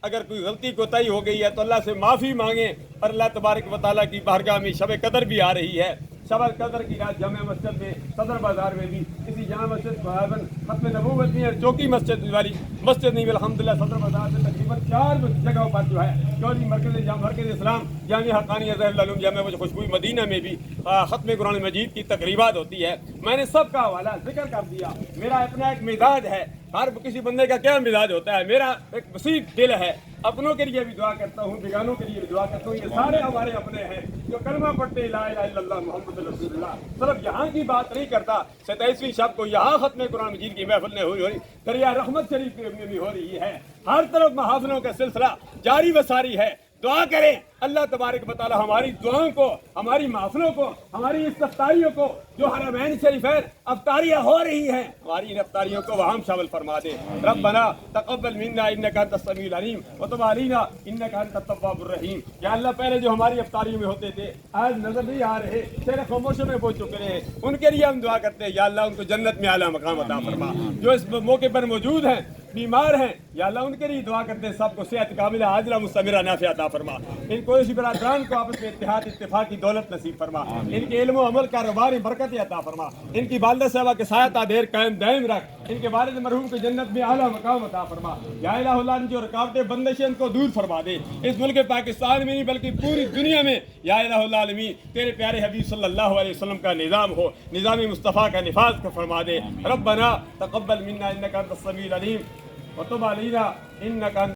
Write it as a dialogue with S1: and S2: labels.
S1: اگر کوئی غلطی کوتاہی ہو گئی ہے تو اللہ سے معافی مانگیں، اور اللہ تبارک و تعالیٰ کی بارگاہ میں شب قدر بھی آ رہی ہے۔ شب قدر کی رات جامع مسجد میں، صدر بازار میں بھی، اسی جامع مسجد ختم نبوت میں چوکی مسجد والی مسجد نہیں، الحمدللہ صدر بازار سے تقریباً 4 جگہوں پر جو ہے چوری مرکز اسلام جامع حقانیہ ظاہر العلوم جامع خوشبوئی مدینہ میں بھی ختم قرآن مجید کی تقریبات ہوتی ہے۔ میں نے سب کا حوالہ ذکر کر دیا۔ میرا اپنا ایک مزاج ہے، ہر کسی بندے کا کیا مزاج ہوتا ہے، میرا ایک وسیع دل ہے، اپنوں کے لیے بھی دعا کرتا ہوں، بیگانوں کے لیے بھی دعا کرتا ہوں۔ یہ سارے ہمارے اپنے ہیں جو کلمہ پڑھتے لا الہ الا اللہ محمد رسول اللہ۔ صرف یہاں کی بات نہیں کرتا، 27ویں شب کو یہاں ختم قرآن مجید کی محفل ہوئی دریا رحمت شریف میں بھی ہو رہی ہے، ہر طرف محافلوں کا سلسلہ جاری و ساری ہے۔ دعا کریں اللہ تبارک و تعالی ہماری دعاؤں کو، ہماری محفلوں کو، ہماری اس افطاریوں کو، جو حرمین شریفین افطاریاں ہو رہی ہیں، ہماری ان افطاریوں کو وہاں شامل فرما دے۔ ربنا تقبل منا انک انت السمیع العلیم وتب علینا انک انت التواب الرحیم۔ یا اللہ پہلے جو ہماری افطاریوں میں ہوتے تھے آج نظر نہیں آ رہے، تیرے خاموشوں میں پہنچ چکے ہیں، ان کے لیے ہم دعا کرتے ہیں یا اللہ ان کو جنت میں اعلیٰ مقام عطا فرما۔ جو اس موقع پر موجود ہیں، بیمار ہیں، یا اللہ ان کے لیے دعا کرتے ہیں سب کو صحت کاملہ عاجلہ مستمرہ نافعہ عطا فرما۔ ان کو اسی برادران کو آپس میں اتحاد اتفاق کی دولت نصیب فرما، ان کے علم و عمل کاروبار میں برکت عطا فرما، ان کی والدہ صاحبہ کے سایہ دیر قائم دائم رکھ، ان کے والد مرحوم کو جنت میں اعلیٰ مقام عطا فرما۔ یا الہ اللہ ان جو رکاوٹیں بندشیں ان کو دور فرما دے، اس ملک پاکستان میں نہیں بلکہ پوری دنیا میں یا الہ العالمین تیرے پیارے حبیب صلی اللہ علیہ وسلم کا نظام ہو، نظام مصطفیٰ کا نفاذ کا فرما دے۔ ربنا تقبل منا انک انت السمیع العلیم وتب علینا انک